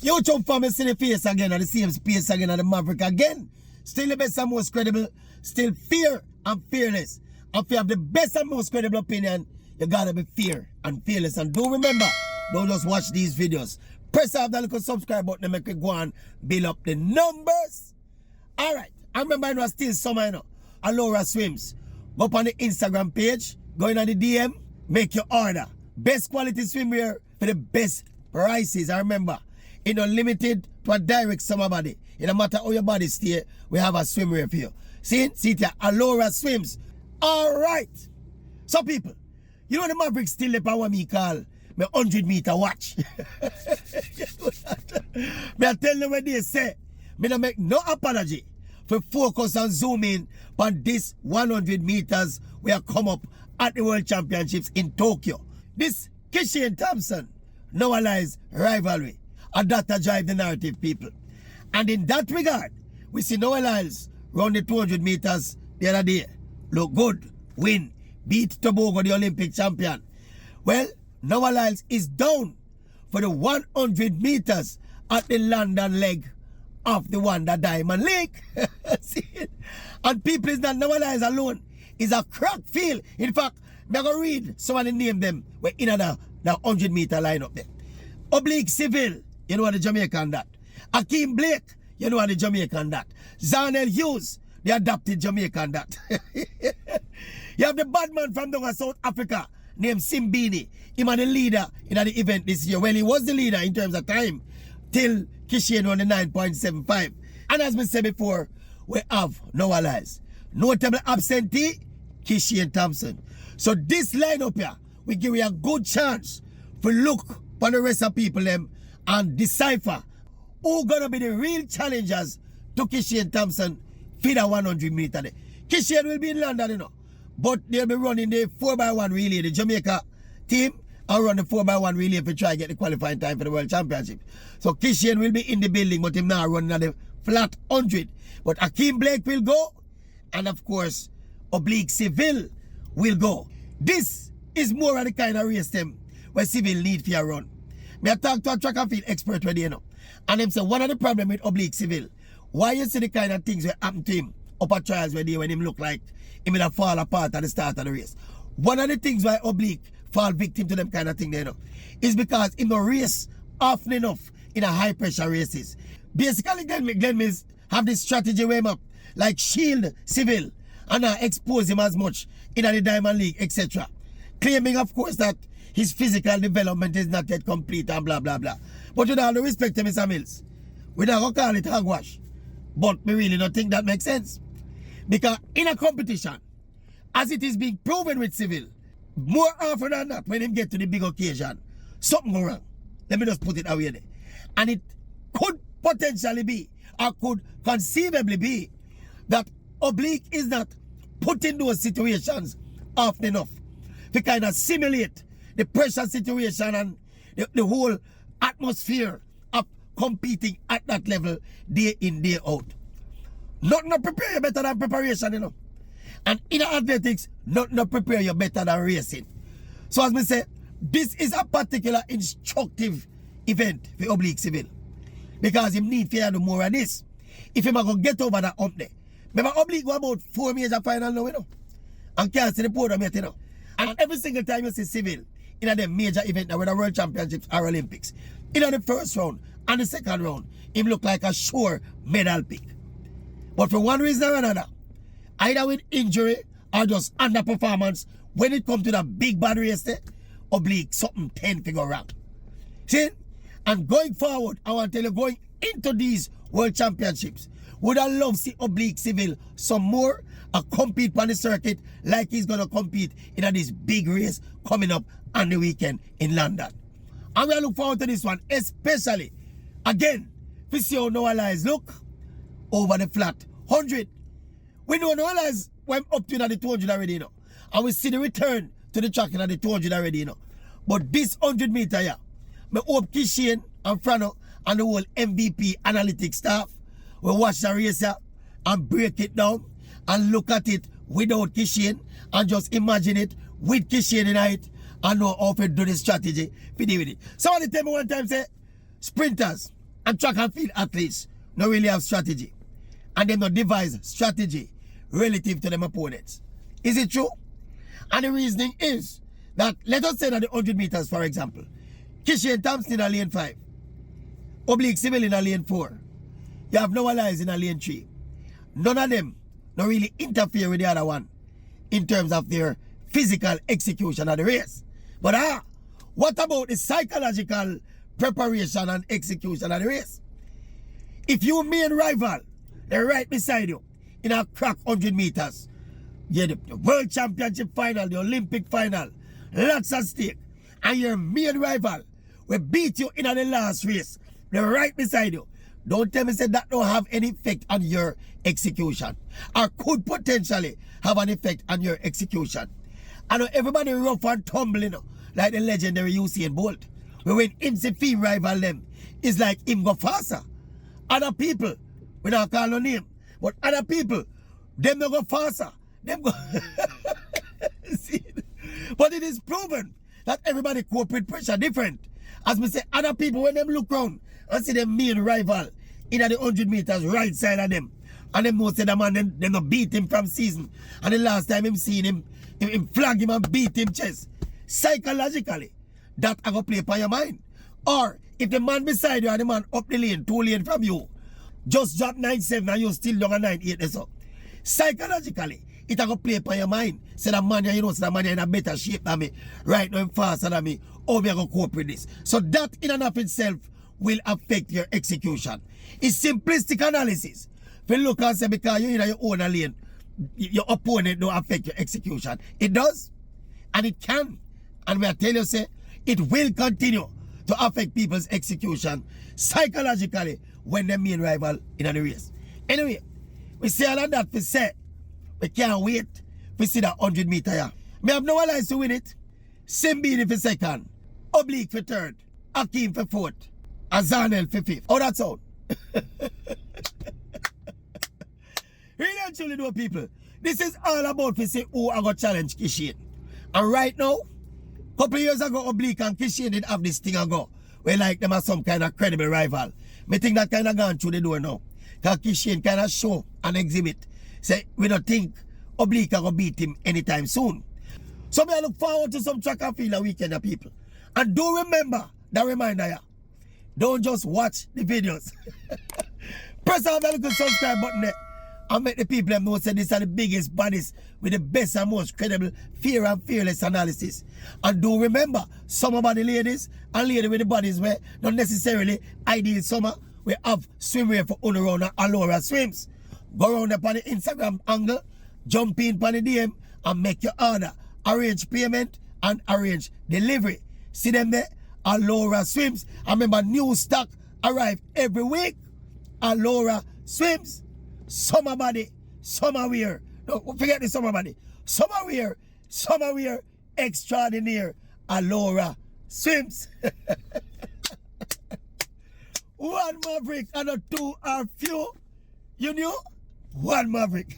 YouTube family see the face again and the same space again and the Maverick again. Still the best and most credible, still fear and fearless. And if you have the best and most credible opinion, you gotta be fear and fearless. And do remember, don't just watch these videos. Press off that little subscribe button and make it go and build up the numbers. Alright, I remember it was still summer, you know. Alora Swims. Go up on the Instagram page, go in on the DM, make your order. Best quality swimwear for the best prices. I remember, it's not limited to a direct summer body. It don't matter how your body stay, we have a swimwear for you. See it here, Alora Swims. Alright. So people, you know the Maverick still the power me call my 100-meter watch. Me I tell them what they say. Me don't make no apology for focus and zoom in on this 100 meters we have come up at the World Championships in Tokyo. This Kishi and Thompson, Noah Lyles rivalry, and that drive the narrative, people. And in that regard, we see Noah Lyles run the 200 meters the other day. Look good, win, beat Tobago, the Olympic champion. Well, Noah Lyles is down for the 100 meters at the London leg of the Wonder Diamond League. See it? And people, is not Noah Lyles alone. It's a crack field. In fact, I'm going to read some of the name them. We're in the 100 meter lineup there. Oblique Seville, you know what the Jamaican that. Akeem Blake, you know what the Jamaican that. Zarnell Hughes, the adopted Jamaican that. You have the bad man from down South Africa named Simbini. He was the leader in the event this year. Well, he was the leader in terms of time till Kishian won the 9.75. And as we said before, we have Noah Lyles. Notable absentee, Kishian Thompson. So this lineup here, we give you a good chance to look for the rest of people them and decipher who gonna be the real challengers to Kishian Thompson for the 100 meter. Kishian will be in London, you know, but they'll be running the 4x1 relay. The Jamaica team will run the 4x1 relay to try to get the qualifying time for the World Championship. So Kishian will be in the building, but him now running at the flat 100. But Akeem Blake will go, and of course, Oblique Seville will go. This is more of the kind of race them where Seville need for a run. I talk to a track and field expert where they know. And them say one of the problem with Oblique Seville, why you see the kind of things that happen to him up at trials where they when him look like he will fall apart at the start of the race. One of the things why Oblique fall victim to them kind of thing they know is because in the race often enough in a high pressure races. Basically Glenn Mills have this strategy way up like shield Seville and not expose him as much in the Diamond League, etc. Claiming, of course, that his physical development is not yet complete and blah, blah, blah. But with all the respect to Mr. Mills, we don't call it hogwash. But we really don't think that makes sense. Because in a competition, as it is being proven with Seville, more often than not, when him get to the big occasion, something go wrong. Let me just put it away there. And it could potentially be, or could conceivably be, that Oblique is not put in those situations often enough to kind of simulate the pressure situation and the whole atmosphere of competing at that level day in, day out. Nothing to prepare you better than preparation, you know. And in athletics, nothing to prepare you better than racing. So as we say, this is a particular instructive event for Oblique Seville. Because he need to do more of this. If he going to get over that hump there. Remember, Oblique go about 4 major final now, you know. And can't see the podium yet, you know. And every single time you see Seville in a major event, whether World Championships or Olympics, in the first round and the second round, him look like a sure medal pick. But for one reason or another, either with injury or just underperformance, when it comes to the big bad race there, Oblique something 10 figure wrong. See? And going forward, I want to tell you, going into these World Championships, would I love to see Oblique Seville some more compete on the circuit like he's going to compete in this big race coming up on the weekend in London. And we look forward to this one, especially, again, to see how Noah Lyles look over the flat 100. We know Noah Lyles went up to the 200 already, you know. And we see the return to the track in the 200 already, you know. But this 100 meter here, I hope Kishian and Frano and the whole MVP analytics staff will watch the race here and break it down and look at it without Kishian and just imagine it with Kishian in it and know how to do the strategy to deal with it. Somebody tell me one time, say, sprinters, And track and field athletes don't really have strategy. And they don't devise strategy relative to them opponents. Is it true? And the reasoning is that, let us say that the 100 meters, for example, Kishan Thompson in a lane 5, Oblique Seville in a lane 4, you have Noah Lyles in a lane 3. None of them don't really interfere with the other one in terms of their physical execution of the race. But what about the psychological preparation and execution of the race? If your main rival, they're right beside you in a crack 100 meters, yeah, the World Championship final, the Olympic final, lots at stake, and your main rival will beat you in the last race, they're right beside you. Don't tell me say that don't have any effect on your execution, or could potentially have an effect on your execution. I know everybody rough and tumbling, like the legendary Usain Bolt. But when him see female rival them, it's like him go faster. Other people, we don't call no name, but other people, them don't go faster. Them go see? But it is proven that everybody cope with pressure different. As we say, other people, when them look around and see them main rival in the 100 meters right side of them, and them know say the man them not beat him from season. And the last time him seen him flag him and beat him chest. Psychologically, that I go play upon your mind. Or if the man beside you and the man up the lane, 2 lane from you, just drop 9-7 and you still down a 9-8 so. Psychologically, it a go play upon your mind. Say that man, you know, say that man in a better shape than me. Right now, I'm faster than me. How me I go cope with this? So that in and of itself will affect your execution. It's simplistic analysis. If you look and say because you're in your own lane, your opponent don't affect your execution. It does. And it can. And we are telling you, say, it will continue to affect people's execution psychologically when they main rival in the race. Anyway, we say all of that to say, we can't wait to see that 100 meter here. Me have no allies to win it. Simbini for second, Oblique for third, Akeem for fourth, Azanel for fifth. Oh, that's all. Really and truly know, people, this is all about to say who I got challenge Kishan. And right now, couple of years ago, Oblique and Kishan did have this thing ago, where like them as some kind of credible rival. Me think that kind of gone through the door now. Because Kishan kind of show and exhibit. Say, we don't think Oblique are going to beat him anytime soon. So I look forward to some track and field weekend, people. And do remember that reminder here. Don't just watch the videos. Press on the little subscribe button there and make the people know that these are the biggest bodies with the best and most credible, fair and fearless analysis. And do remember, some of the ladies and ladies with the bodies where not necessarily ideal summer, we have swimwear for on around Allura Swims. Go around upon the Instagram angle, jump in upon the DM and make your order. Arrange payment and arrange delivery. See them there? Allura Swims. I remember new stock arrive every week. Allura Swims. Summer body, summer wear. No, forget the summer body. Summer wear, extraordinaire. Allura Swims. One Maverick and a 2 are few. You knew? One Maverick.